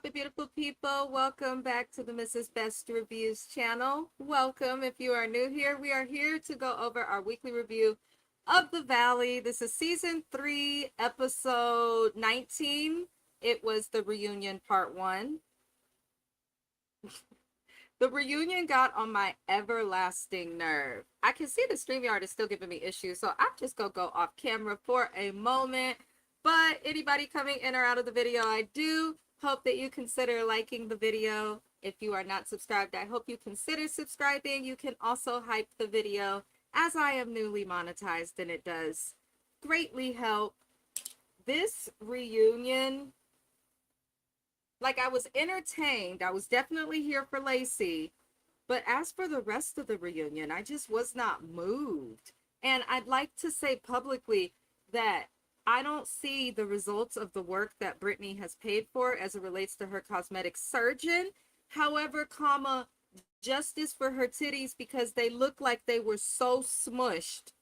Stop it, beautiful people. Welcome back to the Mrs. Best Reviews channel. Welcome. If you are new here, we are here to go over our weekly review of The Valley. This is season 3, episode 19. It was the reunion part 1. The reunion got on my everlasting nerve. I can see the StreamYard is still giving me issues, so I'm just going to go off camera for a moment. But anybody coming in or out of the video, I do hope that you consider liking the video. If you are not subscribed, I hope you consider subscribing. You can also hype the video as I am newly monetized, and it does greatly help. This reunion, like, I was entertained. I was definitely here for Lacy. But as for the rest of the reunion, I just was not moved. And I'd like to say publicly that I don't see the results of the work that Britney has paid for as it relates to her cosmetic surgeon. However, justice for her titties, because they look like they were so smushed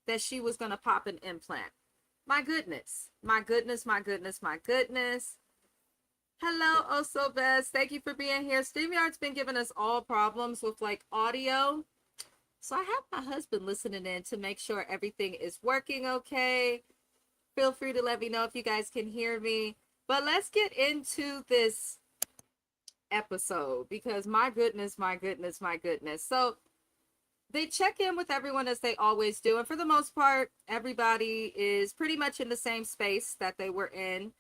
that she was going to pop an implant. My goodness. My goodness, my goodness, my goodness. Hello, oh so best. Thank you for being here. StreamYard's been giving us all problems with like audio. So I have my husband listening in to make sure everything is working okay. Feel free to let me know if you guys can hear me. But let's get into this episode because my goodness, my goodness, my goodness. So they check in with everyone as they always do. And for the most part, everybody is pretty much in the same space that they were in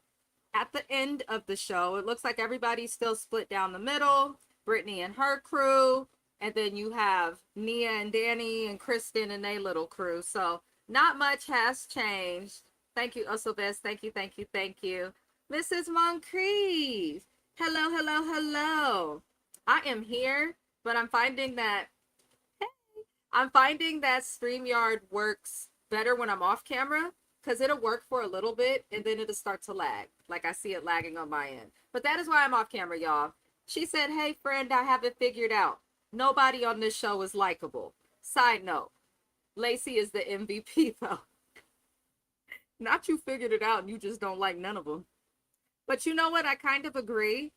at the end of the show. It looks like everybody's still split down the middle. Britney and her crew. And then you have Nia and Danny and Kristen and their little crew. So not much has changed. Thank you, also best. Thank you, thank you, thank you. Mrs. Moncrief. Hello, hello, hello. I am here, but I'm finding that StreamYard works better when I'm off camera because it'll work for a little bit and then it'll start to lag. Like I see it lagging on my end. But that is why I'm off camera, y'all. She said, hey, friend, I have it figured out. Nobody on this show is likable. Side note, Lacy is the MVP, though. Not you figured it out and you just don't like none of them. But you know what? I kind of agree.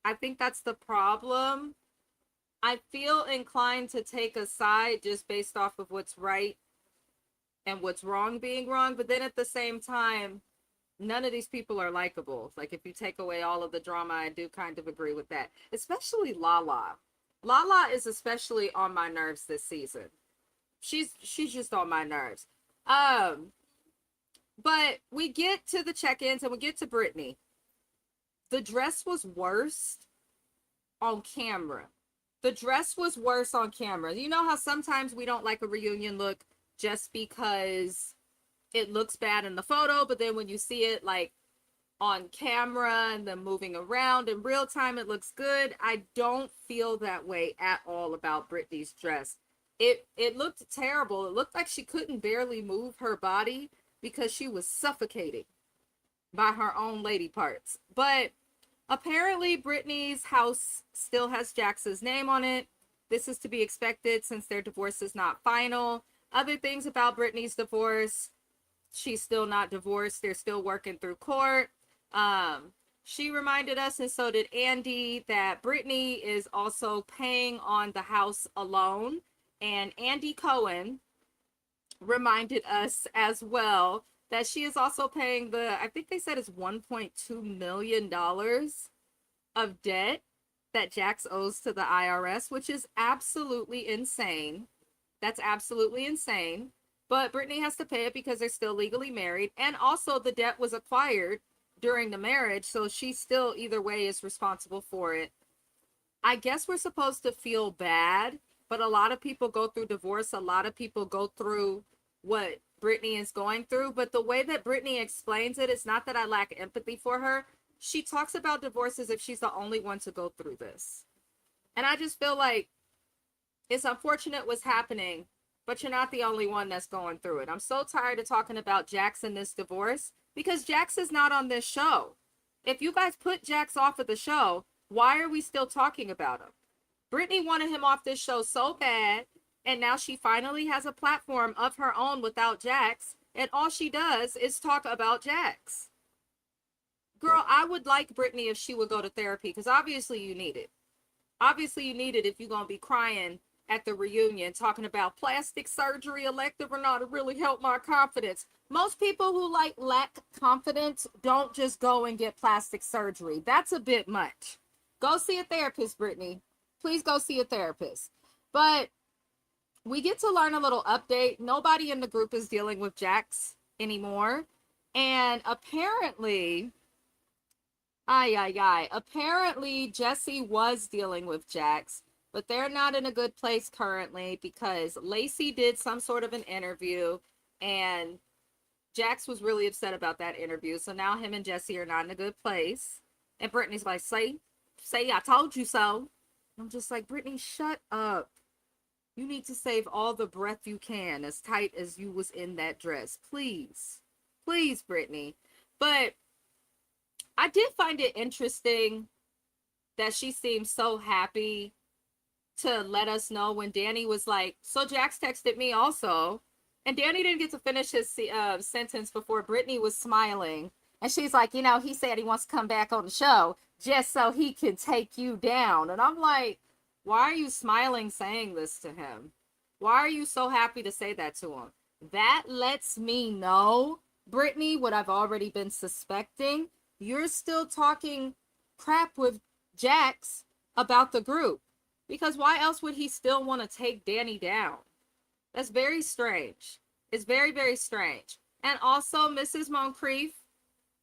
I think that's the problem. I feel inclined to take a side just based off of what's right and what's wrong being wrong. But then at the same time, none of these people are likable. Like if you take away all of the drama, I do kind of agree with that. Especially Lala. Lala is especially on my nerves this season. She's just on my nerves. But we get to the check-ins and we get to Britney. The dress was worse on camera. The dress was worse on camera. You know how sometimes we don't like a reunion look just because it looks bad in the photo, but then when you see it like on camera and then moving around in real time, it looks good. I don't feel that way at all about Britney's dress. It looked terrible. It looked like she couldn't barely move her body because she was suffocating by her own lady parts. But apparently Britney's house still has Jax's name on it. This is to be expected since their divorce is not final. Other things about Britney's divorce, she's still not divorced. They're still working through court. She reminded us, and so did Andy, that Britney is also paying on the house alone. And Andy Cohen reminded us as well that she is also paying I think they said it's $1.2 million of debt that Jax owes to the IRS, which is absolutely insane. That's absolutely insane. But Britney has to pay it because they're still legally married. And also the debt was acquired during the marriage. So she still either way is responsible for it. I guess we're supposed to feel bad. But a lot of people go through divorce. A lot of people go through what Britney is going through. But the way that Britney explains it, it's not that I lack empathy for her. She talks about divorce as if she's the only one to go through this. And I just feel like it's unfortunate what's happening, but you're not the only one that's going through it. I'm so tired of talking about Jax and this divorce because Jax is not on this show. If you guys put Jax off of the show, why are we still talking about him? Britney wanted him off this show so bad, and now she finally has a platform of her own without Jax, and all she does is talk about Jax. girl, I would like Britney if she would go to therapy, because obviously you need it. Obviously you need it if you're going to be crying at the reunion talking about plastic surgery, elective or not, it really helped my confidence. Most people who like lack confidence don't just go and get plastic surgery. That's a bit much. Go see a therapist, Britney. Please go see a therapist. But we get to learn a little update. Nobody in the group is dealing with Jax anymore. And apparently, apparently Jesse was dealing with Jax, but they're not in a good place currently because Lacy did some sort of an interview and Jax was really upset about that interview. So now him and Jesse are not in a good place. And Brittany's like, say, I told you so. I'm just like, Britney, shut up. You need to save all the breath you can, as tight as you was in that dress. Please. Please, Britney. But I did find it interesting that she seemed so happy to let us know when Danny was like, so Jax texted me also. And Danny didn't get to finish his sentence before Britney was smiling. And she's like, you know, he said he wants to come back on the show just so he can take you down. And I'm like, why are you smiling saying this to him? Why are you so happy to say that to him? That lets me know, Britney, what I've already been suspecting. You're still talking crap with Jax about the group. Because why else would he still want to take Danny down? That's very strange. It's very, very strange. And also, Mrs. Moncrief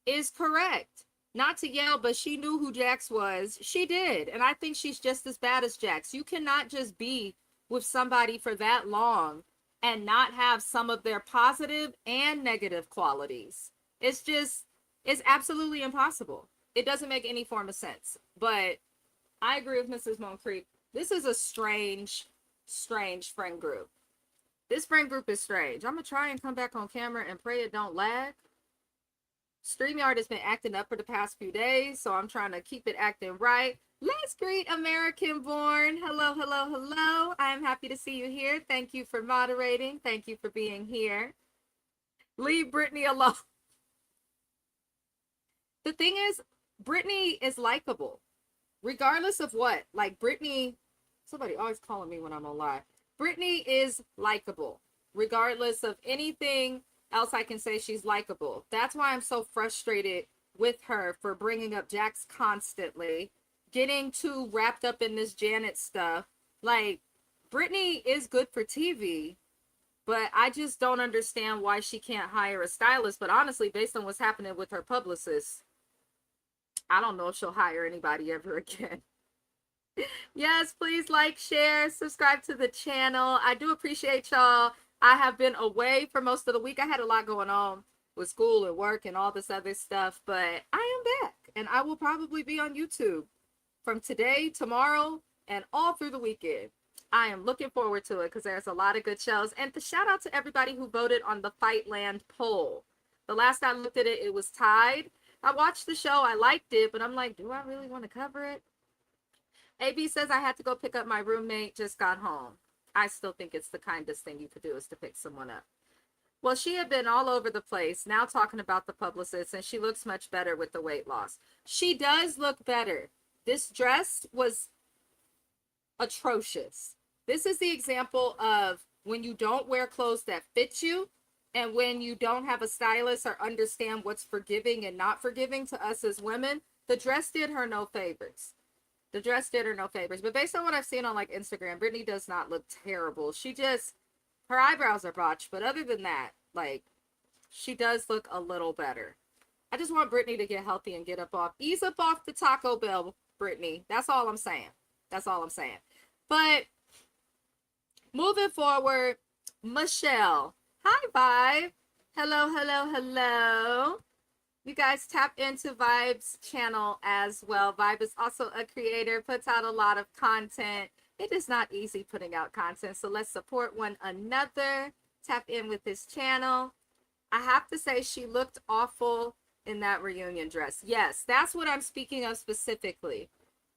is correct. Not to yell, but she knew who Jax was. She did. And I think she's just as bad as Jax. You cannot just be with somebody for that long and not have some of their positive and negative qualities. It's absolutely impossible. It doesn't make any form of sense. But I agree with Mrs. Moncrief. This is a strange friend group. This friend group is strange. I'm going to try and come back on camera and pray it don't lag. StreamYard has been acting up for the past few days, so I'm trying to keep it acting right. Let's greet American Born. Hello, hello, hello. I am happy to see you here. Thank you for moderating. Thank you for being here. Leave Britney alone. The thing is, Britney is likable. Regardless of what. Like, Britney, somebody always calling me when I'm on live. Britney is likable. Regardless of anything else I can say, she's likable. That's why I'm so frustrated with her for bringing up Jax constantly, getting too wrapped up in this Janet stuff. Like, Britney is good for TV, but I just don't understand why she can't hire a stylist. But honestly, based on what's happening with her publicist, I don't know if she'll hire anybody ever again. Yes, please like, share, subscribe to the channel. I do appreciate y'all. I have been away for most of the week. I had a lot going on with school and work and all this other stuff, but I am back and I will probably be on YouTube from today, tomorrow, and all through the weekend. I am looking forward to it because there's a lot of good shows. And the shout out to everybody who voted on the Fightland poll. The last I looked at it, it was tied. I watched the show. I liked it, but I'm like, do I really want to cover it? AB says I had to go pick up my roommate, just got home. I still think it's the kindest thing you could do is to pick someone up. Well, she had been all over the place, now talking about the publicist, and she looks much better with the weight loss. She does look better. This dress was atrocious. This is the example of when you don't wear clothes that fit you, and when you don't have a stylist or understand what's forgiving and not forgiving to us as women. The dress did her no favors. The dress did her no favors. But based on what I've seen on like Instagram, Britney does not look terrible. Her eyebrows are botched. But other than that, like, she does look a little better. I just want Britney to get healthy and ease up off the Taco Bell, Britney. That's all I'm saying. That's all I'm saying. But moving forward, Michelle. Hi, Vibe. Hello, hello, hello. You guys tap into Vibe's channel as well. Vibe is also a creator, puts out a lot of content. It is not easy putting out content, so let's support one another. Tap in with this channel. I have to say she looked awful in that reunion dress. Yes, that's what I'm speaking of specifically.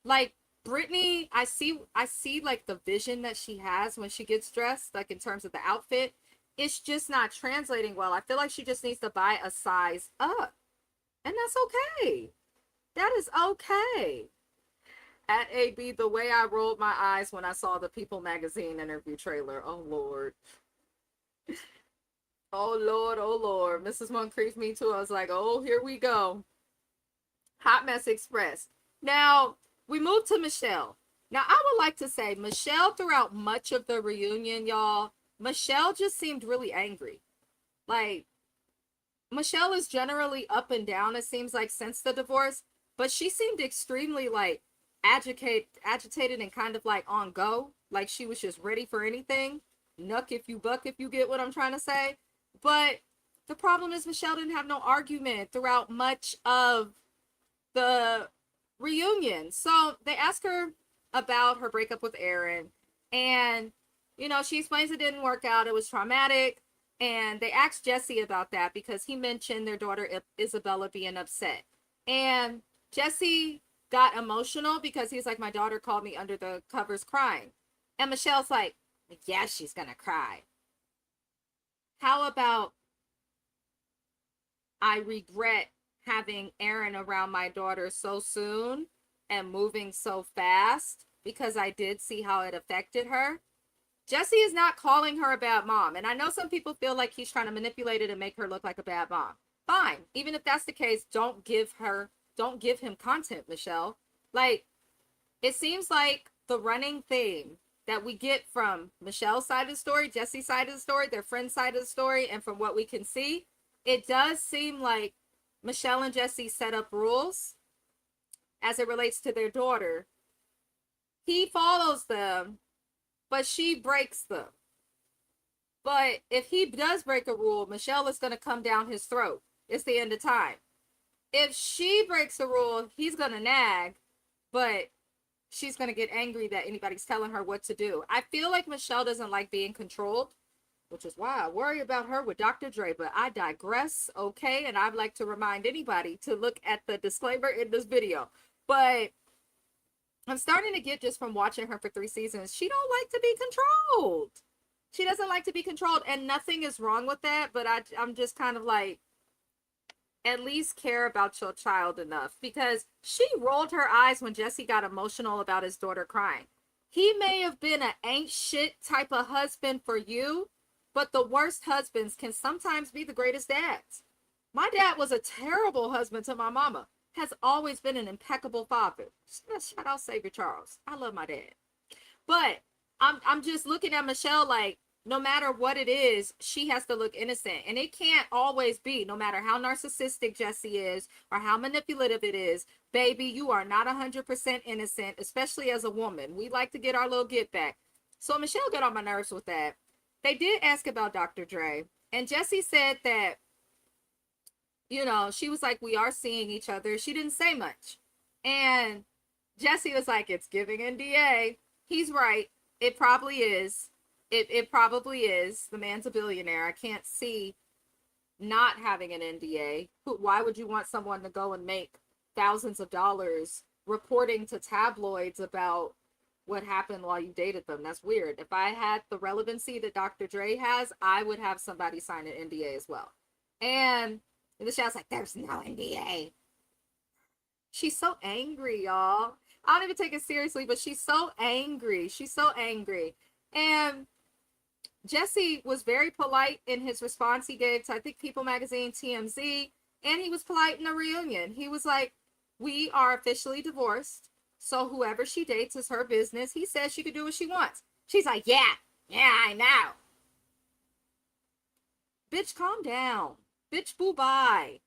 Like, Britney, I see like the vision that she has when she gets dressed, like in terms of the outfit. It's just not translating well. I feel like she just needs to buy a size up. And that's okay. That is okay. At AB, the way I rolled my eyes when I saw the People magazine interview trailer. Oh, Lord. Oh, Lord. Oh, Lord. Mrs. Moncrief, me too. I was like, oh, here we go. Hot Mess Express. Now, we move to Michelle. Now, I would like to say, Michelle, throughout much of the reunion, y'all, Michelle just seemed really angry. Like, Michelle is generally up and down, it seems like, since the divorce, but she seemed extremely, like, agitated and kind of, like, on go. Like, she was just ready for anything. Nuck if you buck, if you get what I'm trying to say. But the problem is Michelle didn't have no argument throughout much of the reunion. So they ask her about her breakup with Aaron, and she explains it didn't work out, it was traumatic. And they asked Jesse about that because he mentioned their daughter Isabella being upset, and Jesse got emotional because he's like, my daughter called me under the covers crying. And Michelle's like, yeah, she's gonna cry. How about, I regret having Aaron around my daughter so soon and moving so fast because I did see how it affected her. Jesse is not calling her a bad mom. And I know some people feel like he's trying to manipulate it and make her look like a bad mom. Fine. Even if that's the case, don't give him content, Michelle. Like, it seems like the running theme that we get from Michelle's side of the story, Jesse's side of the story, their friend's side of the story, and from what we can see, it does seem like Michelle and Jesse set up rules as it relates to their daughter. He follows them, but she breaks them. But if he does break a rule, Michelle is going to come down his throat. It's the end of time. If she breaks a rule, he's going to nag, but she's going to get angry that anybody's telling her what to do. I feel like Michelle doesn't like being controlled, which is why I worry about her with Dr. Dre, but I digress, okay? And I'd like to remind anybody to look at the disclaimer in this video. But I'm starting to get, just from watching her for 3 seasons, she don't like to be controlled. She doesn't like to be controlled, and nothing is wrong with that, but I'm just kind of like, at least care about your child enough, because she rolled her eyes when Jesse got emotional about his daughter crying. He may have been an ain't shit type of husband for you, but the worst husbands can sometimes be the greatest dads. My dad was a terrible husband to my mama. Has always been an impeccable father. Shout out Savior Charles. I love my dad. But I'm just looking at Michelle like, no matter what it is, she has to look innocent. And it can't always be, no matter how narcissistic Jesse is or how manipulative it is, baby, you are not 100% innocent, especially as a woman. We like to get our little get back. So Michelle got on my nerves with that. They did ask about Dr. Dre. And Jesse said that, she was like, we are seeing each other. She didn't say much. And Jesse was like, it's giving NDA. He's right. It probably is. It probably is. The man's a billionaire. I can't see not having an NDA. Why would you want someone to go and make thousands of dollars reporting to tabloids about what happened while you dated them? That's weird. If I had the relevancy that Dr. Dre has, I would have somebody sign an NDA as well. And the show's like, there's no NDA. She's so angry, y'all. I don't even take it seriously, but she's so angry. She's so angry. And Jesse was very polite in his response he gave to, I think, People Magazine, TMZ, and he was polite in the reunion. He was like, we are officially divorced, so whoever she dates is her business. He says she could do what she wants. She's like, yeah, I know. Bitch, calm down. Bitch, boo-bye.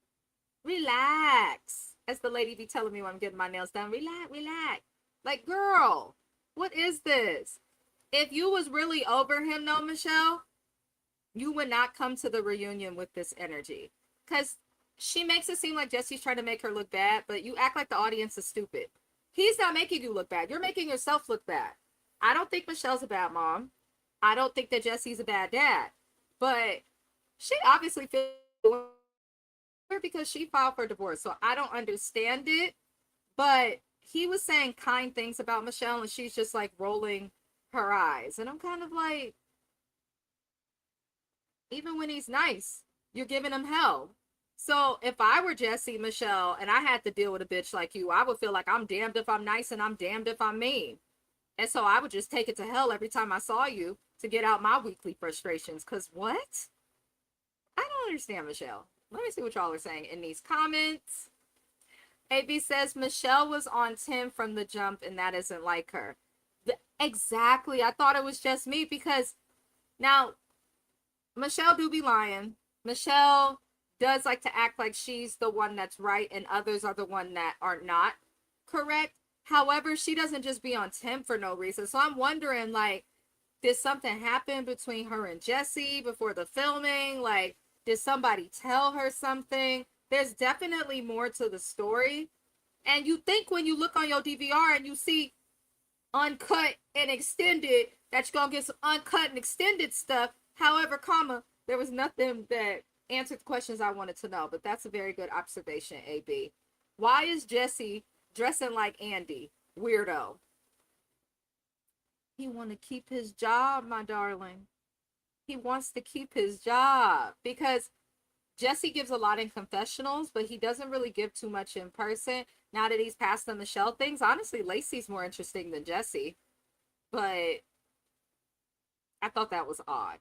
Relax. As the lady be telling me when I'm getting my nails done, relax. Like, girl, what is this? If you was really over him, though, Michelle, you would not come to the reunion with this energy. Because she makes it seem like Jesse's trying to make her look bad, but you act like the audience is stupid. He's not making you look bad. You're making yourself look bad. I don't think Michelle's a bad mom. I don't think that Jesse's a bad dad. But she obviously feels because she filed for divorce. So I don't understand it. But he was saying kind things about Michelle, and she's just like rolling her eyes. And I'm kind of like, even when he's nice, you're giving him hell. So if I were Jesse, Michelle, and I had to deal with a bitch like you, I would feel like I'm damned if I'm nice and I'm damned if I'm mean. And so I would just take it to hell every time I saw you to get out my weekly frustrations. Cause what? I don't understand, Michelle. Let me see what y'all are saying in these comments. AB says Michelle was on Tim from the jump, and that isn't like her. Exactly. I thought it was just me because now Michelle do be lying. Michelle does like to act like she's the one that's right and others are the one that are not correct. However, she doesn't just be on Tim for no reason. So I'm wondering, like, did something happen between her and Jesse before the filming? Like, did somebody tell her something? There's definitely more to the story. And you think when you look on your DVR and you see uncut and extended that you're gonna get some uncut and extended stuff. However, comma, there was nothing that answered the questions I wanted to know. But that's a very good observation, AB. Why is Jesse dressing like Andy? Weirdo. He want to keep his job, my darling. He wants to keep his job because Jesse gives a lot in confessionals, but he doesn't really give too much in person. Now that he's past the Michelle things, honestly, Lacy's more interesting than Jesse. But I thought that was odd.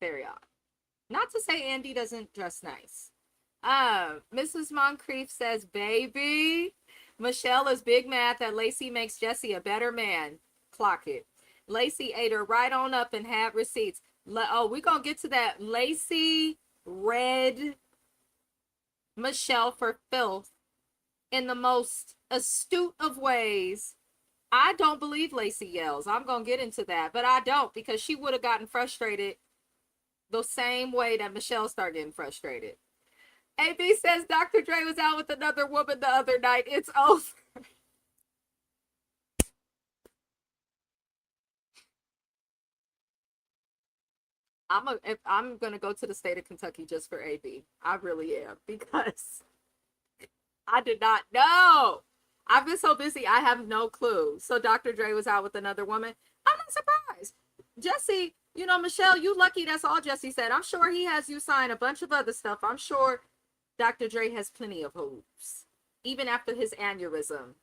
Very odd. Not to say Andy doesn't dress nice. Mrs. Moncrief says, baby, Michelle is big mad that Lacy makes Jesse a better man. Clock it. Lacy ate her right on up and had receipts. Oh, we're going to get to that. Lacy read Michelle for filth in the most astute of ways. I don't believe Lacy yells. I'm going to get into that, but I don't because she would have gotten frustrated the same way that Michelle started getting frustrated. AB says Dr. Dre was out with another woman the other night. It's over. I'm gonna go to the state of Kentucky just for AB. I really am because I did not know. I've been so busy, I have no clue. So Dr. Dre was out with another woman. I'm not surprised. Jesse, you know, Michelle, you lucky that's all Jesse said. I'm sure he has you sign a bunch of other stuff. I'm sure Dr. Dre has plenty of hopes. Even after his aneurysm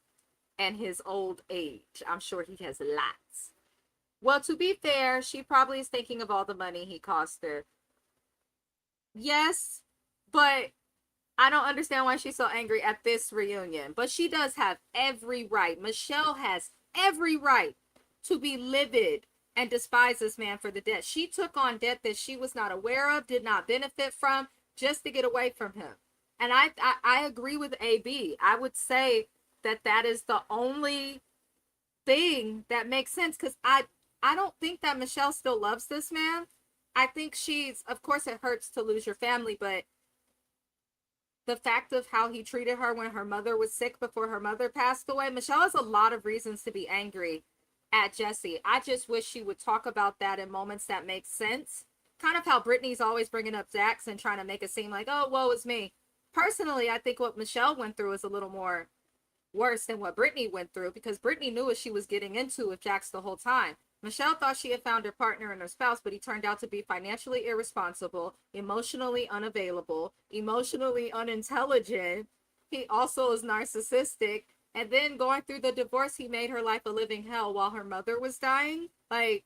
and his old age, I'm sure he has lots. Well, to be fair, she probably is thinking of all the money he cost her. Yes, but I don't understand why she's so angry at this reunion. But she does have every right. Michelle has every right to be livid and despise this man for the debt. She took on debt that she was not aware of, did not benefit from, just to get away from him. And I agree with AB. I would say that that is the only thing that makes sense because I don't think that Michelle still loves this man. I think she's, of course, it hurts to lose your family, but the fact of how he treated her when her mother was sick before her mother passed away, Michelle has a lot of reasons to be angry at Jesse. I just wish she would talk about that in moments that make sense. Kind of how Britney's always bringing up Jax and trying to make it seem like, oh, woe is me. Personally, I think what Michelle went through is a little more worse than what Britney went through because Britney knew what she was getting into with Jax the whole time. Michelle thought she had found her partner and her spouse, but he turned out to be financially irresponsible, emotionally unavailable, emotionally unintelligent. He also is narcissistic. And then going through the divorce, he made her life a living hell while her mother was dying. Like,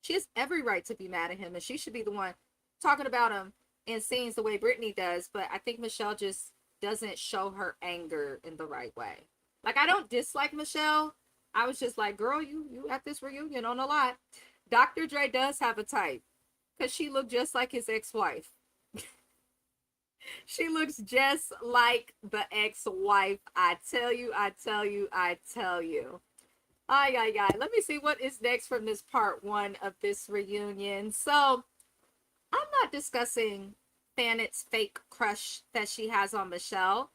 she has every right to be mad at him, and she should be the one talking about him in scenes the way Britney does. But I think Michelle just doesn't show her anger in the right way. Like, I don't dislike Michelle. I was just like, girl, you at this reunion on a lot. Dr. Dre does have a type because she looked just like his ex-wife. She looks just like the ex-wife. I tell you, I tell you, I tell you. Ay, ay, ay. Let me see what is next from this part one of this reunion. So I'm not discussing Fanet's fake crush that she has on Michelle.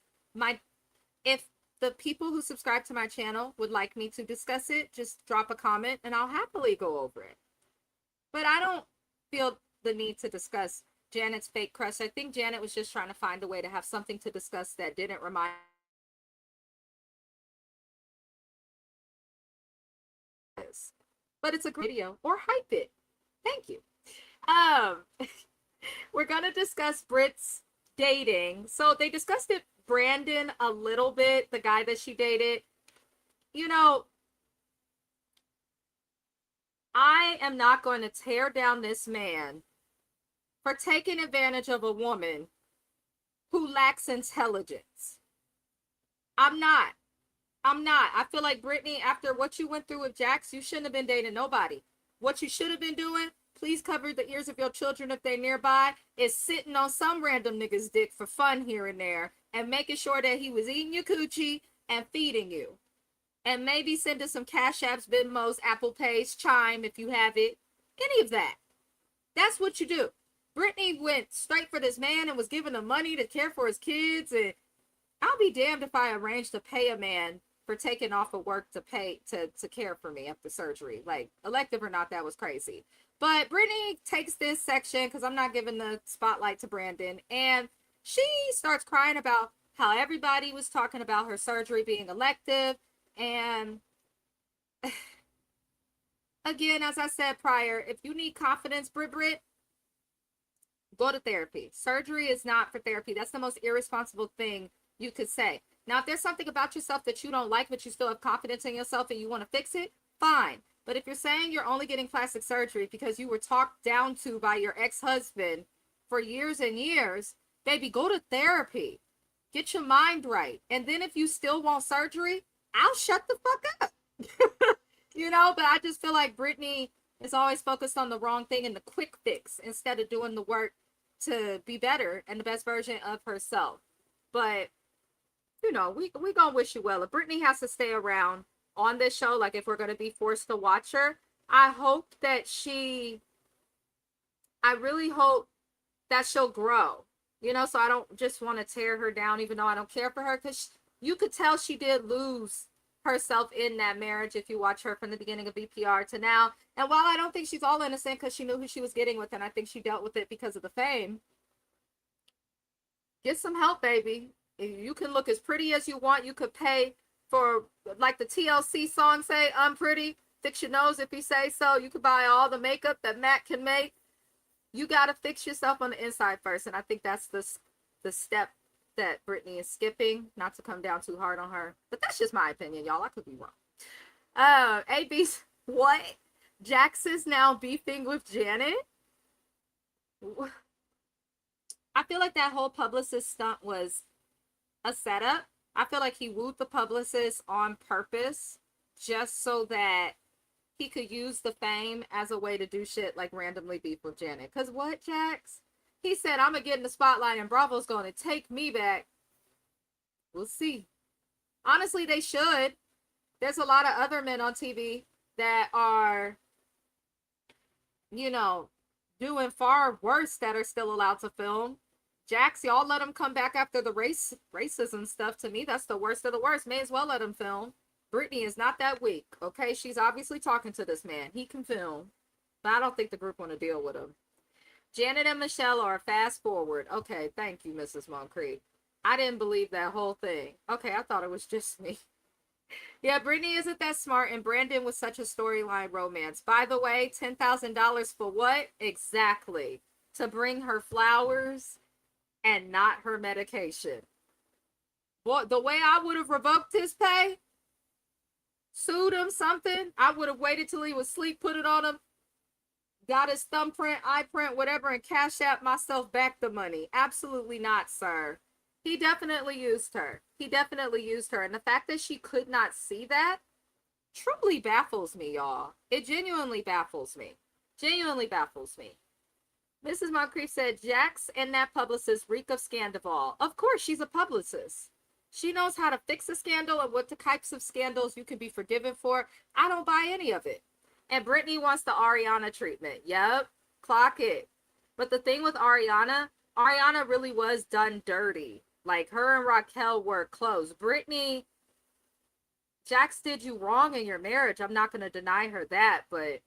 If the people who subscribe to my channel would like me to discuss it, just drop a comment and I'll happily go over it. But I don't feel the need to discuss Janet's fake crush. I think Janet was just trying to find a way to have something to discuss that didn't remind us. But it's a great video, or hype it. Thank you. Um, we're gonna discuss Brit's dating. So they discussed it, Brandon, a little bit, the guy that she dated. You know, I am not going to tear down this man for taking advantage of a woman who lacks intelligence. I'm not. I'm not. I feel like, Britney, after what you went through with Jax, you shouldn't have been dating nobody. What you should have been doing, please cover the ears of your children if they're nearby, is sitting on some random nigga's dick for fun here and there and making sure that he was eating your coochie and feeding you. And maybe sending some Cash Apps, Venmos, Apple Pays, Chime if you have it. Any of that. That's what you do. Britney went straight for this man and was giving him money to care for his kids. And I'll be damned if I arrange to pay a man for taking off of work to pay to care for me after surgery. Like, elective or not, that was crazy. But Britney takes this section, because I'm not giving the spotlight to Brandon, and she starts crying about how everybody was talking about her surgery being elective. And again, as I said prior, if you need confidence, Brit, go to therapy. Surgery is not for therapy. That's the most irresponsible thing you could say. Now, if there's something about yourself that you don't like, but you still have confidence in yourself and you want to fix it, fine. But if you're saying you're only getting plastic surgery because you were talked down to by your ex-husband for years and years, baby, go to therapy. Get your mind right. And then if you still want surgery, I'll shut the fuck up. You know, but I just feel like Britney is always focused on the wrong thing and the quick fix instead of doing the work to be better and the best version of herself. But, you know, we gonna wish you well. If Britney has to stay around on this show, like if we're going to be forced to watch her, I really hope that she'll grow, you know, so I don't just want to tear her down, even though I don't care for her, because you could tell she did lose herself in that marriage if you watch her from the beginning of BPR to now. And while I don't think she's all innocent because she knew who she was getting with, and I think she dealt with it because of the fame, get some help, baby. You can look as pretty as you want. You could pay for, like the TLC song say, I'm pretty, fix your nose if you say so. You could buy all the makeup that Matt can make. You got to fix yourself on the inside first. And I think that's the step that Britney is skipping, not to come down too hard on her. But that's just my opinion, y'all. I could be wrong. AB's, what? Jax is now beefing with Janet? I feel like that whole publicist stunt was a setup. I feel like he wooed the publicist on purpose just so that he could use the fame as a way to do shit like randomly beef with Janet. Because what, Jax? He said, I'm going to get in the spotlight and Bravo's going to take me back. We'll see. Honestly, they should. There's a lot of other men on TV that are, you know, doing far worse that are still allowed to film. Jax, y'all let him come back after the racism stuff. To me, that's the worst of the worst. May as well let him film. Britney is not that weak, okay? She's obviously talking to this man. He can film. But I don't think the group want to deal with him. Janet and Michelle are fast forward. Okay, thank you, Mrs. Moncrief. I didn't believe that whole thing. Okay, I thought it was just me. Yeah, Britney isn't that smart, and Brandon was such a storyline romance. By the way, $10,000 for what? Exactly. To bring her flowers and not her medication. Boy, the way I would have revoked his pay, sued him something, I would have waited till he was asleep, put it on him, got his thumbprint, eye print, whatever, and Cash App myself back the money. Absolutely not, sir. He definitely used her. He definitely used her. And the fact that she could not see that truly baffles me, y'all. It genuinely baffles me. Genuinely baffles me. Mrs. Moncrief said, Jax and that publicist reek of scandal. Of course, she's a publicist. She knows how to fix a scandal and what the types of scandals you can be forgiven for. I don't buy any of it. And Britney wants the Ariana treatment. Yep, clock it. But the thing with Ariana really was done dirty. Like, her and Raquel were close. Britney, Jax did you wrong in your marriage. I'm not going to deny her that, but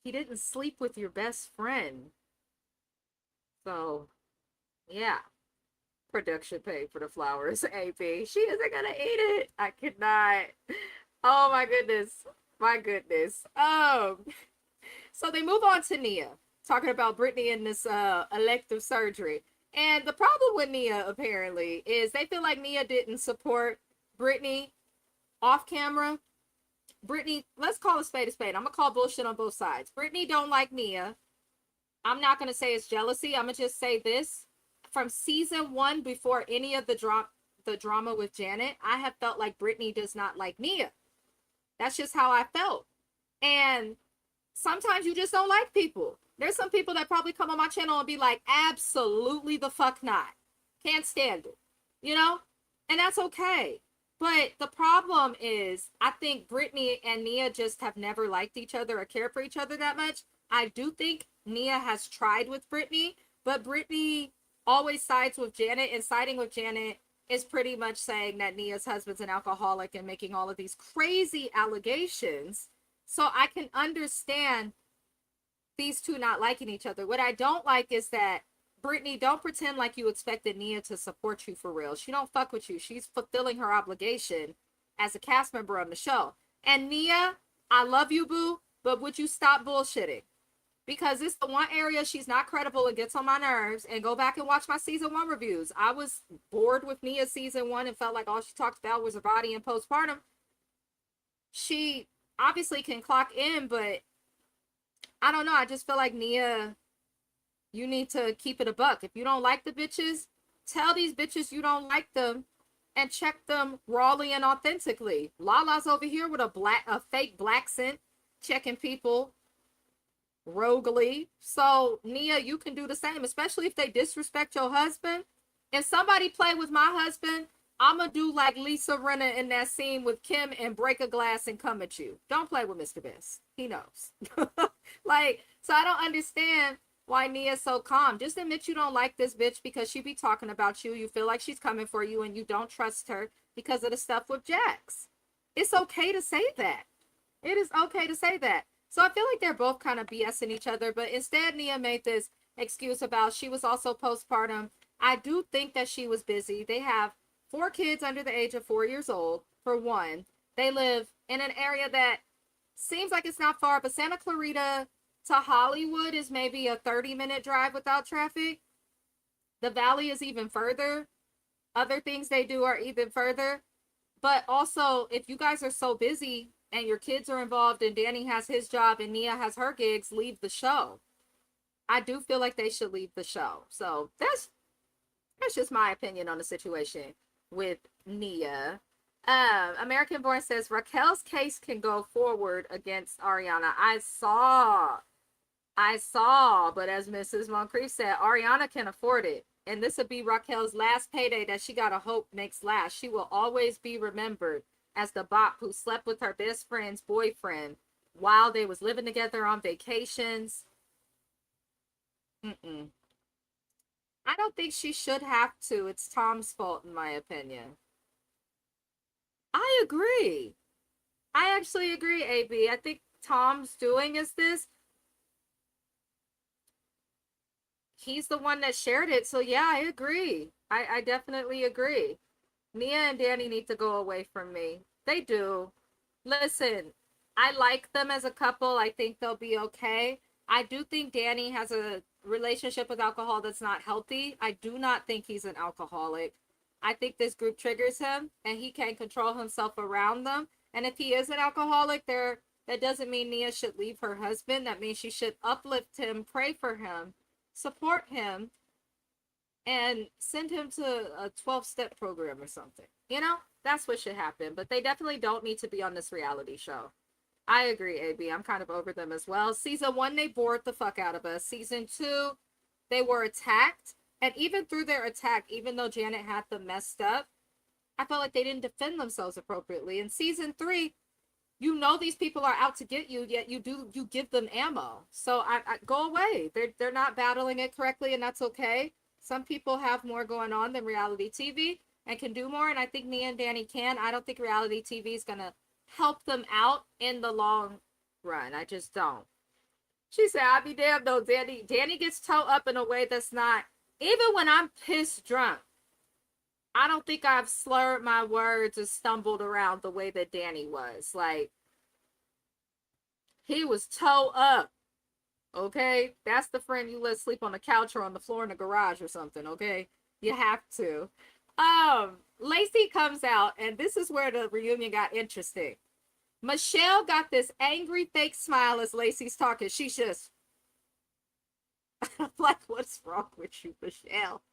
he didn't sleep with your best friend. So, yeah. Production paid for the flowers, AP. She isn't going to eat it. I could not. Oh, my goodness. My goodness. So they move on to Nia, talking about Britney and this elective surgery. And the problem with Nia, apparently, is they feel like Nia didn't support Britney off camera. Britney, let's call a spade a spade. I'm going to call bullshit on both sides. Britney don't like Nia. I'm not going to say it's jealousy. I'm going to just say this. From season 1, before any of the drama with Janet, I have felt like Britney does not like Nia. That's just how I felt. And sometimes you just don't like people. There's some people that probably come on my channel and be like, absolutely the fuck not. Can't stand it. You know? And that's okay. But the problem is, I think Britney and Nia just have never liked each other or cared for each other that much. I do think Nia has tried with Britney, but Britney always sides with Janet, and siding with Janet is pretty much saying that Nia's husband's an alcoholic and making all of these crazy allegations. So I can understand these two not liking each other. What I don't like is that Britney, don't pretend like you expected Nia to support you for real. She don't fuck with you. She's fulfilling her obligation as a cast member on the show. And Nia, I love you, boo, but would you stop bullshitting? Because it's the one area she's not credible and gets on my nerves. And go back and watch my season 1 reviews. I was bored with Nia's season 1 and felt like all she talked about was her body and postpartum. She obviously can clock in, but I don't know. I just feel like Nia, you need to keep it a buck. If you don't like the bitches, tell these bitches you don't like them and check them rawly and authentically. Lala's over here with a fake black scent, checking people roguely. So Nia, you can do the same, especially if they disrespect your husband. If somebody play with my husband, I'm gonna do like Lisa Rinna in that scene with Kim and break a glass and come at you. Don't play with Mr. Best. He knows. Like, so I don't understand why Nia's so calm. Just admit you don't like this bitch because she be talking about you. You feel like she's coming for you and you don't trust her because of the stuff with Jax. It's okay to say that. It is okay to say that. So I feel like they're both kind of BSing each other, but instead Nia made this excuse about she was also postpartum. I do think that she was busy. They have 4 kids under the age of 4 years old, for one. They live in an area that seems like it's not far, but Santa Clarita to Hollywood is maybe a 30-minute drive without traffic. The Valley is even further. Other things they do are even further. But also, if you guys are so busy and your kids are involved and Danny has his job and Nia has her gigs, leave the show. I do feel like they should leave the show. So that's just my opinion on the situation with Nia. American Born says Raquel's case can go forward against Ariana. I saw, but as Mrs. Moncrief said, Ariana can afford it. And this would be Raquel's last payday that she gotta hope makes last. She will always be remembered as the bop who slept with her best friend's boyfriend while they was living together on vacations. I don't think she should have to. It's Tom's fault, in my opinion. I agree. I actually agree, AB. I think Tom's doing is this. He's the one that shared it. So yeah, I agree. I definitely agree. Nia and Danny need to go away from me. They do. Listen, I like them as a couple. I think they'll be okay. I do think Danny has a relationship with alcohol that's not healthy. I do not think he's an alcoholic. I think this group triggers him and he can't control himself around them. And if he is an alcoholic, that doesn't mean Nia should leave her husband. That means she should uplift him, pray for him, support him, and send him to a 12-step program or something. You know, that's what should happen. But they definitely don't need to be on this reality show. I agree, AB. I'm kind of over them as well. Season 1, they bored the fuck out of us. Season 2, they were attacked. And even through their attack, even though Janet had them messed up, I felt like they didn't defend themselves appropriately. In season 3, you know these people are out to get you, yet you give them ammo. So I go away. They're not battling it correctly, and that's okay. Some people have more going on than reality TV and can do more, and I think Nia and Danny can. I don't think reality TV is going to help them out in the long run. I just don't. She said, I'll be damned though, Danny gets toe up in a way that's not, even when I'm pissed drunk, I don't think I've slurred my words or stumbled around the way that Danny was. Like, he was toe up. Okay? That's the friend you let sleep on the couch or on the floor in the garage or something, okay? You have to. Lacy comes out, and this is where the reunion got interesting. Michelle got this angry fake smile as Lacy's talking. She's just like, what's wrong with you, Michelle?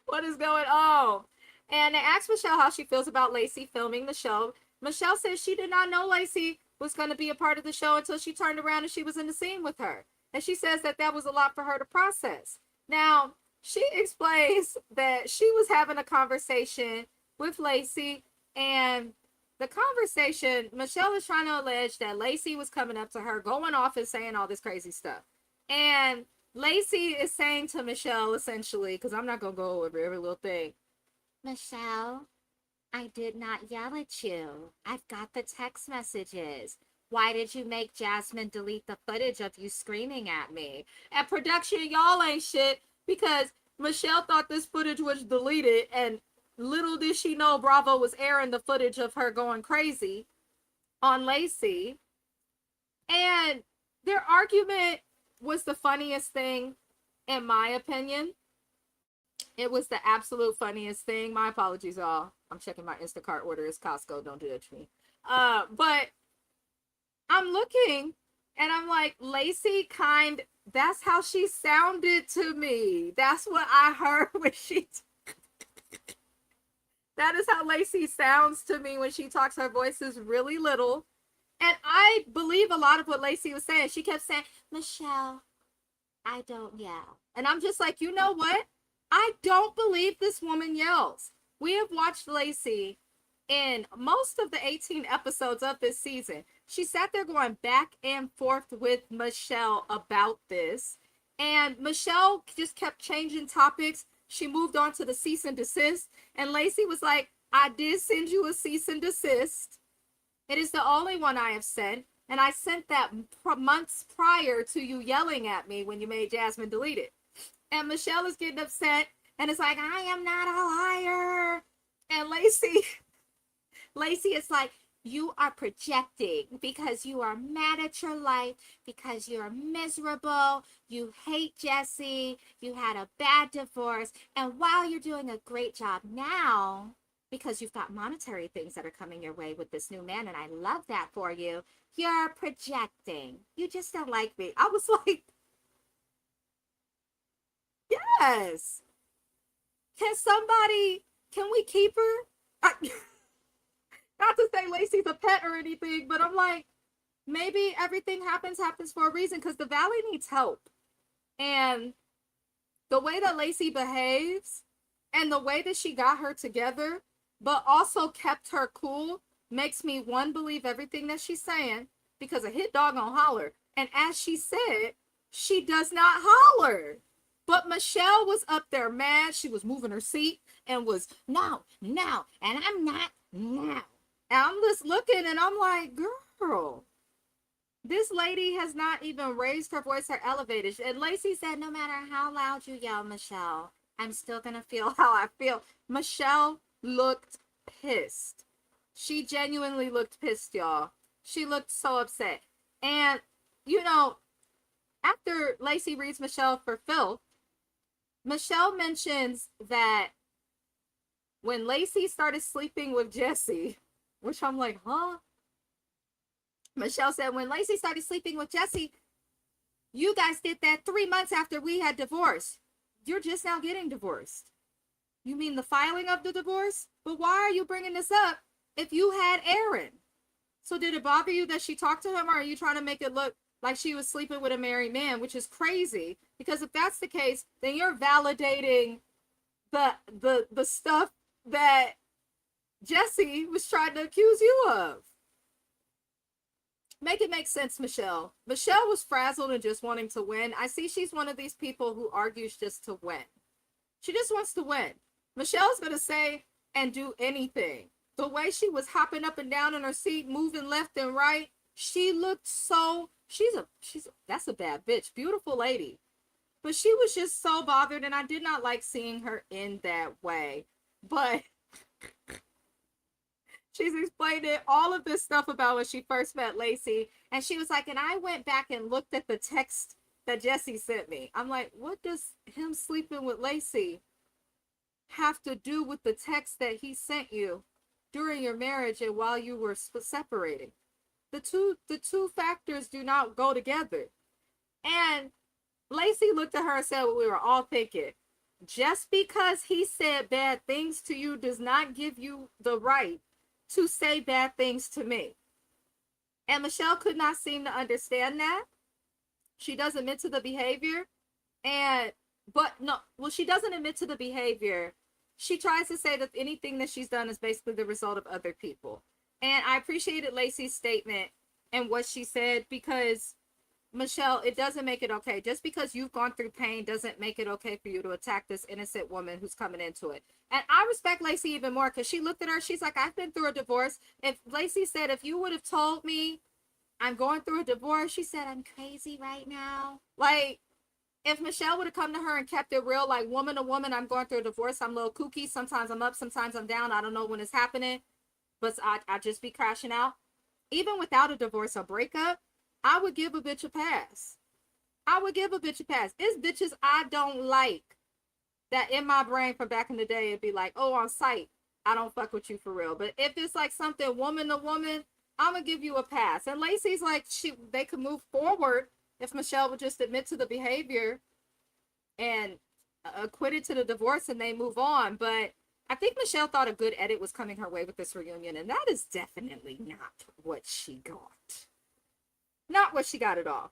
What is going on? And they asked Michelle how she feels about Lacy filming the show. Michelle says she did not know Lacy was going to be a part of the show until she turned around and she was in the scene with her. And she says that that was a lot for her to process. Now, she explains that she was having a conversation with Lacy, and the conversation, Michelle is trying to allege that Lacy was coming up to her, going off and saying all this crazy stuff. And Lacy is saying to Michelle, essentially, because I'm not going to go over every little thing, Michelle, I did not yell at you. I've got the text messages. Why did you make Jasmine delete the footage of you screaming at me? At production, y'all ain't shit, because Michelle thought this footage was deleted, and little did she know Bravo was airing the footage of her going crazy on Lacy. And their argument was the funniest thing, in my opinion. It was the absolute funniest thing. My apologies, y'all. I'm checking my Instacart order. It's Costco. Don't judge me. But I'm looking and I'm like, Lacy that's how she sounded to me. That's what I heard when that is how Lacy sounds to me when she talks. Her voice is really little. And I believe a lot of what Lacy was saying. She kept saying, Michelle, I don't yell. And I'm just like, you know what? I don't believe this woman yells. We have watched Lacy in most of the 18 episodes of this season. She sat there going back and forth with Michelle about this. And Michelle just kept changing topics. She moved on to the cease and desist. And Lacy was like, I did send you a cease and desist. It is the only one I have sent. And I sent that months prior to you yelling at me when you made Jasmine delete it. And Michelle is getting upset. And it's like, I am not a liar. And Lacy is like, you are projecting because you are mad at your life, because you're miserable, you hate Jesse, you had a bad divorce, and while you're doing a great job now, because you've got monetary things that are coming your way with this new man, and I love that for you, you're projecting. You just don't like me. I was like, yes. Can we keep her? Not to say Lacy's a pet or anything, but I'm like, maybe everything happens for a reason, because the Valley needs help. And the way that Lacy behaves and the way that she got her together, but also kept her cool, makes me, one, believe everything that she's saying, because a hit dog gonna holler. And as she said, she does not holler. But Michelle was up there mad. She was moving her seat and was, no, and I'm not, now. And I'm just looking and I'm like, girl, this lady has not even raised her voice or elevated. And Lacy said, no matter how loud you yell, Michelle, I'm still going to feel how I feel. Michelle looked pissed. She genuinely looked pissed, y'all. She looked so upset. And, you know, after Lacy reads Michelle for filth, Michelle mentions that when Lacy started sleeping with Jesse, which I'm like, huh? Michelle said, when Lacy started sleeping with Jesse, you guys did that 3 months after we had divorced. You're just now getting divorced. You mean the filing of the divorce? But why are you bringing this up if you had Aaron? So did it bother you that she talked to him, or are you trying to make it look like she was sleeping with a married man, which is crazy? Because if that's the case, then you're validating the stuff that Jesse was trying to accuse you of. Make it make sense, Michelle. Michelle was frazzled and just wanting to win. I see she's one of these people who argues just to win. She just wants to win. Michelle's going to say and do anything. The way she was hopping up and down in her seat, moving left and right, she looked so, that's a bad bitch. Beautiful lady. But she was just so bothered, and I did not like seeing her in that way. But She's explaining all of this stuff about when she first met Lacy. And she was like, and I went back and looked at the text that Jesse sent me. I'm like, what does him sleeping with Lacy have to do with the text that he sent you during your marriage and while you were separating? The two factors do not go together. And Lacy looked at her and said what we were all thinking. Just because he said bad things to you does not give you the right to say bad things to me. And Michelle could not seem to understand that. She doesn't admit to the behavior. She doesn't admit to the behavior. She tries to say that anything that she's done is basically the result of other people. And I appreciated Lacy's statement and what she said, because Michelle, it doesn't make it okay. Just because you've gone through pain doesn't make it okay for you to attack this innocent woman who's coming into it. And I respect Lacy even more, because she looked at her. She's like, I've been through a divorce. If Lacy said, if you would have told me I'm going through a divorce, she said, I'm crazy right now. Like, if Michelle would have come to her and kept it real, like, woman to woman, I'm going through a divorce. I'm a little kooky. Sometimes I'm up, sometimes I'm down. I don't know when it's happening, but I just be crashing out. Even without a divorce or breakup, I would give a bitch a pass. I would give a bitch a pass. It's bitches I don't like that in my brain from back in the day, it'd be like, oh, on sight, I don't fuck with you for real. But if it's like something woman to woman, I'm gonna give you a pass. And Lacy's like, they could move forward if Michelle would just admit to the behavior and acquit it to the divorce and they move on. But I think Michelle thought a good edit was coming her way with this reunion, and that is definitely not what she got. Not what she got at all.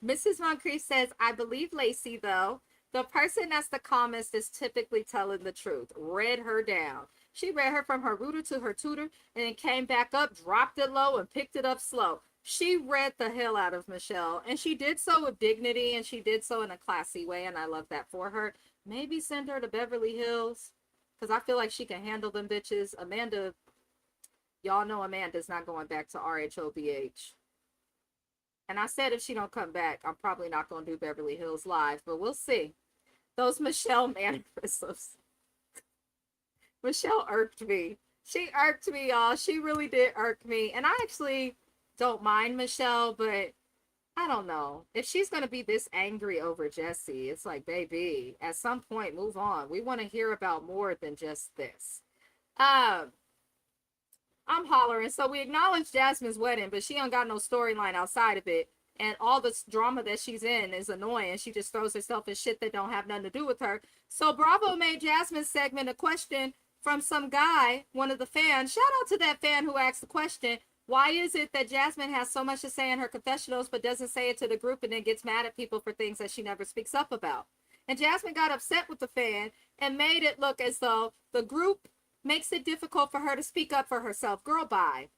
Mrs. Moncrief says, I believe Lacy, though. The person that's the calmest is typically telling the truth. Read her down. She read her from her rooter to her tutor, and then came back up, dropped it low, and picked it up slow. She read the hell out of Michelle, and she did so with dignity, and she did so in a classy way, and I love that for her. Maybe send her to Beverly Hills, because I feel like she can handle them bitches. Amanda, y'all know Amanda's not going back to RHOBH. And I said if she don't come back, I'm probably not going to do Beverly Hills Live, but we'll see. Those Michelle mannerisms. Michelle irked me. She irked me, y'all. She really did irk me. And I actually don't mind Michelle, but I don't know. If she's going to be this angry over Jesse, it's like, baby, at some point, move on. We want to hear about more than just this. I'm hollering. So we acknowledge Jasmine's wedding, but she ain't got no storyline outside of it. And all this drama that she's in is annoying. She just throws herself in shit that don't have nothing to do with her. So Bravo made Jasmine's segment a question from some guy, one of the fans. Shout out to that fan who asked the question. Why is it that Jasmine has so much to say in her confessionals but doesn't say it to the group and then gets mad at people for things that she never speaks up about? And Jasmine got upset with the fan and made it look as though the group makes it difficult for her to speak up for herself. Girl, bye.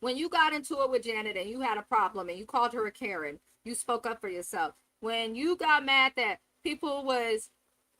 When you got into it with Janet and you had a problem and you called her a Karen, you spoke up for yourself. When you got mad that people was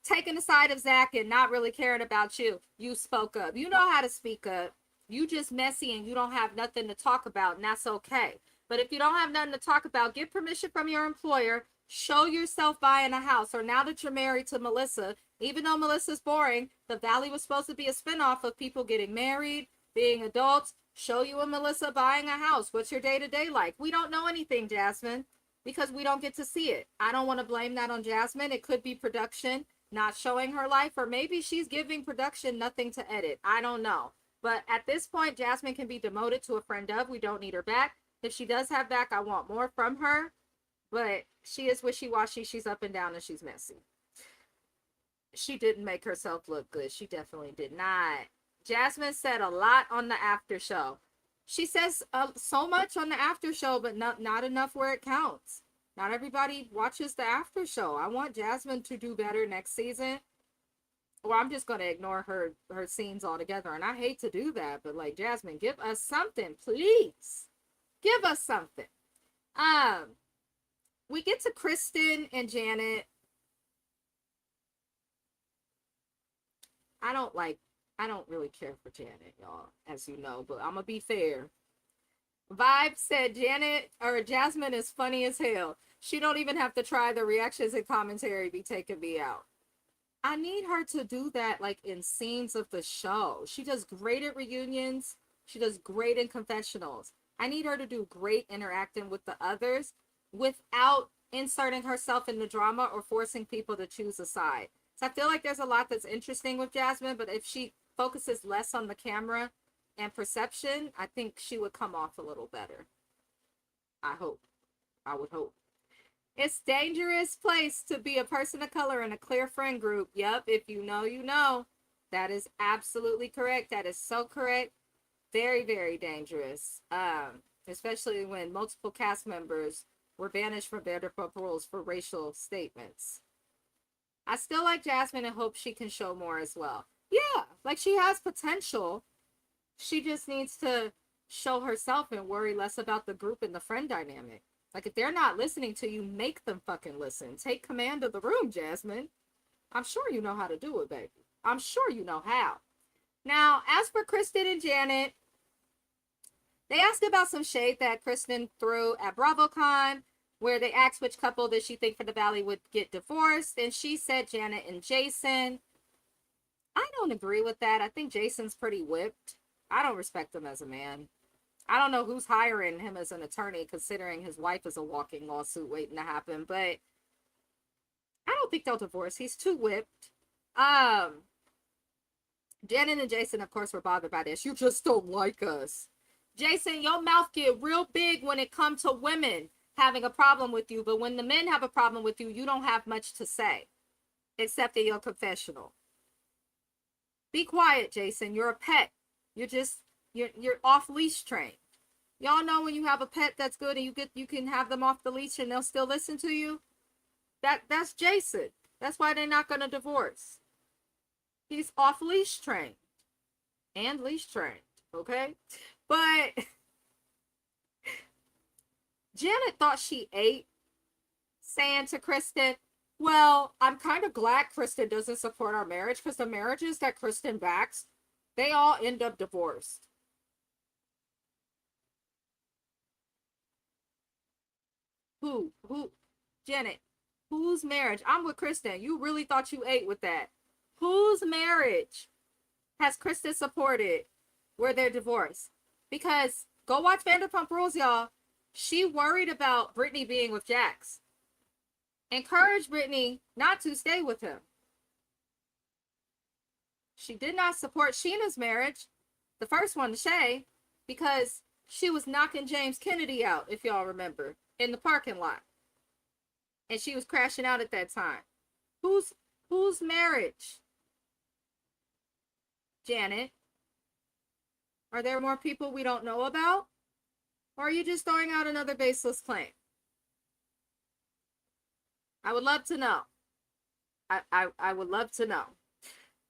taking the side of Zach and not really caring about you, you spoke up. You know how to speak up. You just messy and you don't have nothing to talk about, and that's okay. But if you don't have nothing to talk about, get permission from your employer. Show yourself buying a house. Or now that you're married to Melissa, even though Melissa's boring, the Valley was supposed to be a spinoff of people getting married, being adults. Show you and Melissa buying a house. What's your day-to-day like? We don't know anything, Jasmine, because we don't get to see it. I don't want to blame that on Jasmine. It could be production not showing her life, or maybe she's giving production nothing to edit. I don't know. But at this point, Jasmine can be demoted to a friend of. We don't need her back. If she does have back, I want more from her. But she is wishy-washy. She's up and down and she's messy. She didn't make herself look good. She definitely did not. Jasmine said a lot on the after show. She says so much on the after show, but not enough where it counts. Not everybody watches the after show. I want Jasmine to do better next season. Or I'm just going to ignore her scenes altogether. And I hate to do that, but like, Jasmine, give us something, please. Give us something. We get to Kristen and Janet. I don't really care for Janet, y'all, as you know, but I'm going to be fair. Vibe said Jasmine is funny as hell. She don't even have to try. The reactions and commentary be taking me out. I need her to do that like in scenes of the show. She does great at reunions. She does great in confessionals. I need her to do great interacting with the others without inserting herself in the drama or forcing people to choose a side. So I feel like there's a lot that's interesting with Jasmine, but if she focuses less on the camera and perception, I think she would come off a little better. I hope. I would hope. It's dangerous place to be a person of color in a clear friend group. Yep, if you know, you know. That is absolutely correct. That is so correct. Very, very dangerous. Especially when multiple cast members were banished from Vanderpump Rules for racial statements. I still like Jasmine and hope she can show more as well. Yeah, like she has potential. She just needs to show herself and worry less about the group and the friend dynamic. Like, if they're not listening to you, make them fucking listen. Take command of the room, Jasmine. I'm sure you know how to do it, baby. I'm sure you know how. Now, as for Kristen and Janet, they asked about some shade that Kristen threw at BravoCon, where they asked which couple did she think for the Valley would get divorced, and she said Janet and Jason. I don't agree with that. I think Jason's pretty whipped. I don't respect him as a man. I don't know who's hiring him as an attorney, considering his wife is a walking lawsuit waiting to happen, but I don't think they'll divorce. He's too whipped. Janet and Jason, of course, were bothered by this. You just don't like us. Jason, your mouth get real big when it comes to women having a problem with you, but when the men have a problem with you, you don't have much to say, except in your confessional. Be quiet, Jason. You're a pet. You're off leash trained. Y'all know when you have a pet that's good and you can have them off the leash and they'll still listen to you. That's Jason. That's why they're not gonna divorce. He's off leash trained and leash trained. Okay, but Janet thought she ate, saying to Kristen, "Well, I'm kind of glad Kristen doesn't support our marriage because the marriages that Kristen backs, they all end up divorced." Who? Janet, whose marriage? I'm with Kristen. You really thought you ate with that. Whose marriage has Kristen supported where they're divorced? Because go watch Vanderpump Rules, y'all. She worried about Britney being with Jax. Encouraged Britney not to stay with him. She did not support Sheena's marriage, the first one to Shay, because she was knocking James Kennedy out, if y'all remember, in the parking lot. And she was crashing out at that time. Whose marriage? Janet? Are there more people we don't know about? Or are you just throwing out another baseless claim? I would love to know. I would love to know.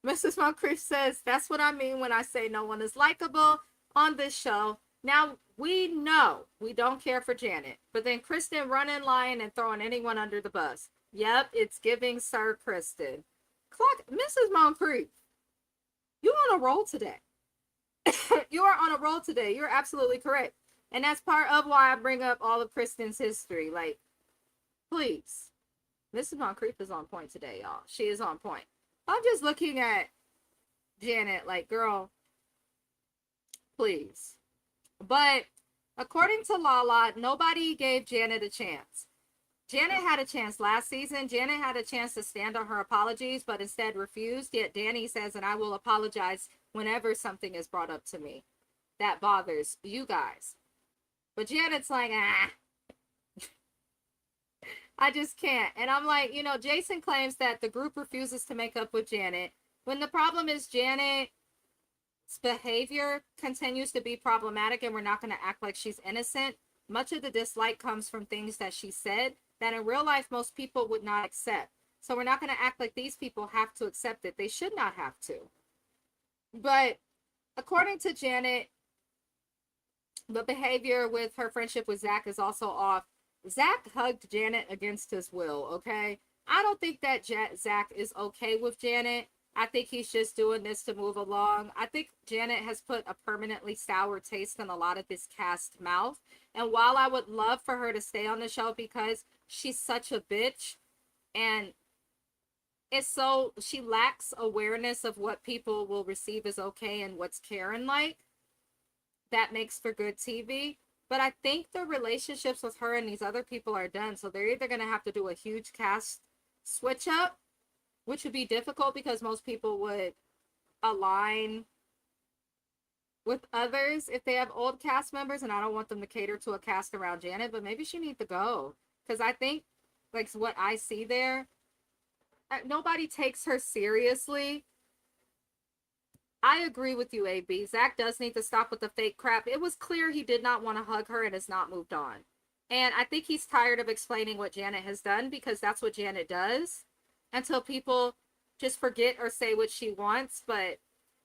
Mrs. Moncrief says, that's what I mean when I say no one is likable on this show. Now, we know we don't care for Janet, but then Kristen running, lying, and throwing anyone under the bus. Yep, it's giving Sir Kristen. Mrs. Moncrief, you on a roll today. You are on a roll today. You're absolutely correct. And that's part of why I bring up all of Kristen's history. Like, please. Mrs. Moncrief is on point today, y'all. She is on point. I'm just looking at Janet like, girl, please. But according to Lala, nobody gave Janet a chance. Janet had a chance last season. Janet had a chance to stand on her apologies, but instead refused. Yet Danny says, and I will apologize whenever something is brought up to me that bothers you guys. But Janet's like, I just can't. And I'm like, Jason claims that the group refuses to make up with Janet, when the problem is Janet's behavior continues to be problematic and we're not going to act like she's innocent. Much of the dislike comes from things that she said that in real life most people would not accept. So we're not going to act like these people have to accept it. They should not have to. But according to Janet, the behavior with her friendship with Zach is also off. Zach hugged Janet against his will, okay? I don't think that Zach is okay with Janet. I think he's just doing this to move along. I think Janet has put a permanently sour taste in a lot of this cast mouth. And while I would love for her to stay on the show because she's such a bitch and it's so, she lacks awareness of what people will receive as okay and what's Karen like. That makes for good TV. But I think the relationships with her and these other people are done. So they're either going to have to do a huge cast switch up, which would be difficult because most people would align with others if they have old cast members. And I don't want them to cater to a cast around Janet, but maybe she needs to go. Because I think, like, what I see there, nobody takes her seriously. I agree with you, AB. Zach does need to stop with the fake crap. It was clear he did not want to hug her and has not moved on. And I think he's tired of explaining what Janet has done, because that's what Janet does until people just forget or say what she wants. But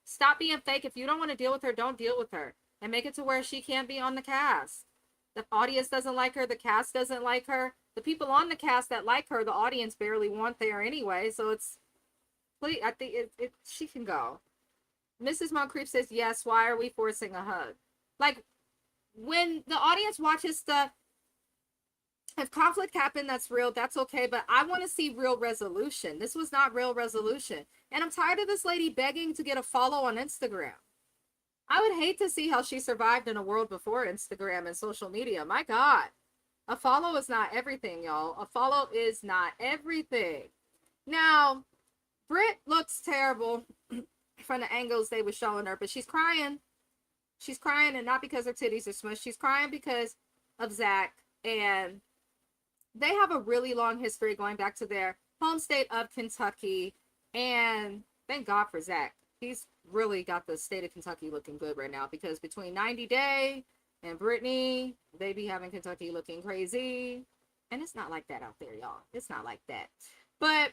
stop being fake. If you don't want to deal with her, don't deal with her. And make it to where she can't be on the cast. The audience doesn't like her. The cast doesn't like her. The people on the cast that like her, the audience barely want there anyway. So it's, please, I think she can go. Mrs. Moncrief says, yes, why are we forcing a hug? Like, when the audience watches stuff, if conflict happened, that's real, that's okay, but I want to see real resolution. This was not real resolution. And I'm tired of this lady begging to get a follow on Instagram. I would hate to see how she survived in a world before Instagram and social media. My God. A follow is not everything, y'all. A follow is not everything. Now, Brit looks terrible from the angles they were showing her, but she's crying. She's crying, and not because her titties are smushed. She's crying because of Zach, and they have a really long history going back to their home state of Kentucky, and thank God for Zach. He's really got the state of Kentucky looking good right now, because between 90 Day and Britney, they be having Kentucky looking crazy, and it's not like that out there, y'all. It's not like that. But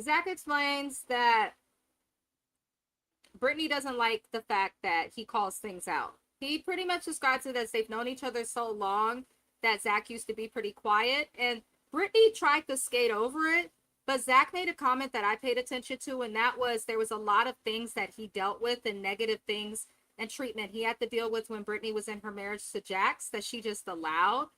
Zach explains that Britney doesn't like the fact that he calls things out. He pretty much describes it as they've known each other so long that Zach used to be pretty quiet, and Britney tried to skate over it, but Zach made a comment that I paid attention to, and that was there was a lot of things that he dealt with and negative things and treatment he had to deal with when Britney was in her marriage to Jax that she just allowed,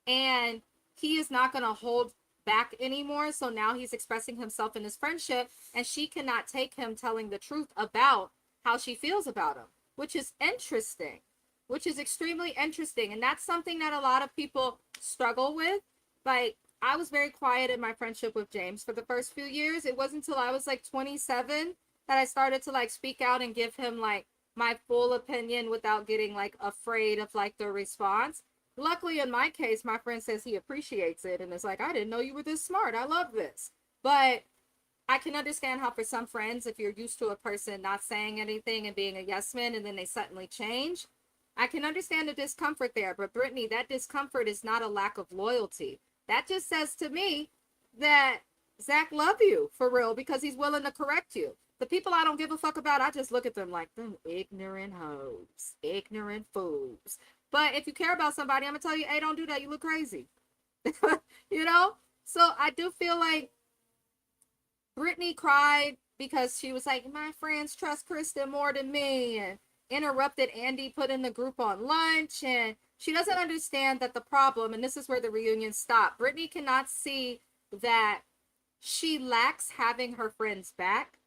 and he is not going to hold back anymore. So now he's expressing himself in his friendship, and she cannot take him telling the truth about how she feels about him, which is interesting, which is extremely interesting. And that's something that a lot of people struggle with. Like, I was very quiet in my friendship with James for the first few years. It wasn't until I was like 27 that I started to like speak out and give him like my full opinion without getting like afraid of like the response. Luckily, in my case, my friend says he appreciates it and is like, I didn't know you were this smart. I love this. But I can understand how for some friends, if you're used to a person not saying anything and being a yes man and then they suddenly change, I can understand the discomfort there. But Britney, that discomfort is not a lack of loyalty. That just says to me that Zach loves you for real because he's willing to correct you. The people I don't give a fuck about, I just look at them like them ignorant hoes, ignorant fools. But if you care about somebody, I'm going to tell you, hey, don't do that. You look crazy. You know? So I do feel like Britney cried because she was like, my friends trust Kristen more than me, and interrupted Andy putting the group on lunch. And she doesn't understand that the problem, and this is where the reunion stopped, Britney cannot see that she lacks having her friends back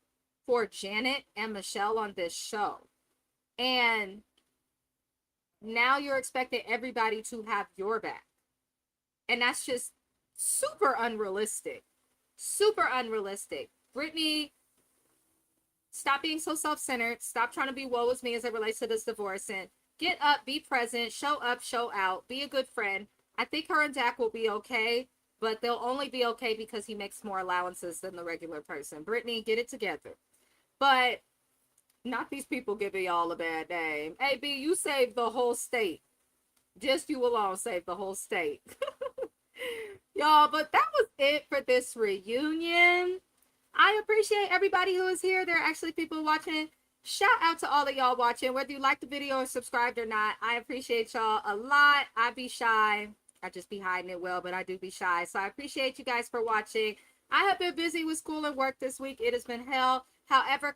for Janet and Michelle on this show. And now you're expecting everybody to have your back. And that's just super unrealistic. Super unrealistic. Britney, stop being so self-centered. Stop trying to be woe is me as it relates to this divorce. And get up, be present, show up, show out, be a good friend. I think her and Dak will be okay, but they'll only be okay because he makes more allowances than the regular person. Britney, get it together. But not these people giving y'all a bad name. Hey, B, you saved the whole state. Just you alone saved the whole state. Y'all, but that was it for this reunion. I appreciate everybody who is here. There are actually people watching. Shout out to all of y'all watching, whether you like the video or subscribed or not. I appreciate y'all a lot. I be shy. I just be hiding it well, but I do be shy. So I appreciate you guys for watching. I have been busy with school and work this week. It has been hell. However,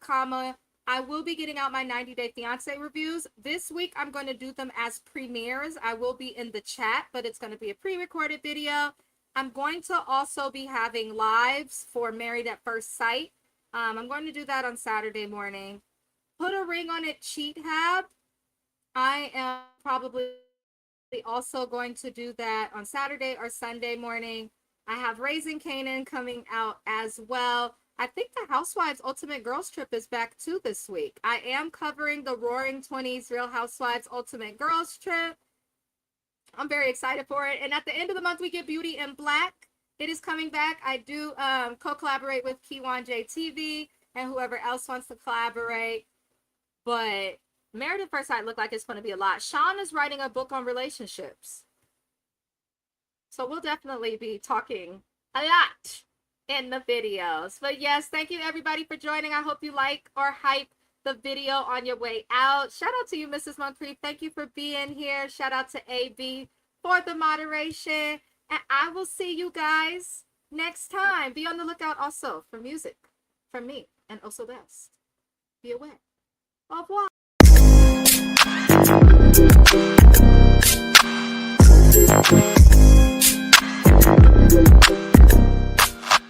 I will be getting out my 90 Day Fiancé reviews. This week, I'm going to do them as premieres. I will be in the chat, but it's going to be a pre-recorded video. I'm going to also be having lives for Married at First Sight. I'm going to do that on Saturday morning. Put a ring on it, cheat hab. I am probably also going to do that on Saturday or Sunday morning. I have Raising Canaan coming out as well. I think the Housewives Ultimate Girls Trip is back too this week. I am covering the Roaring 20s Real Housewives Ultimate Girls Trip. I'm very excited for it. And at the end of the month, we get Beauty in Black. It is coming back. I do co-collaborate with Kiwan JTV and whoever else wants to collaborate. But Married at First Sight look like it's going to be a lot. Sean is writing a book on relationships. So we'll definitely be talking a lot in the videos. But yes, thank you everybody for joining. I hope you like or hype the video on your way out. Shout out to you, Mrs. Moncrief. Thank you for being here. Shout out to AB for the moderation. And I will see you guys next time. Be on the lookout also for music from me and Also Best. Be aware. Au revoir.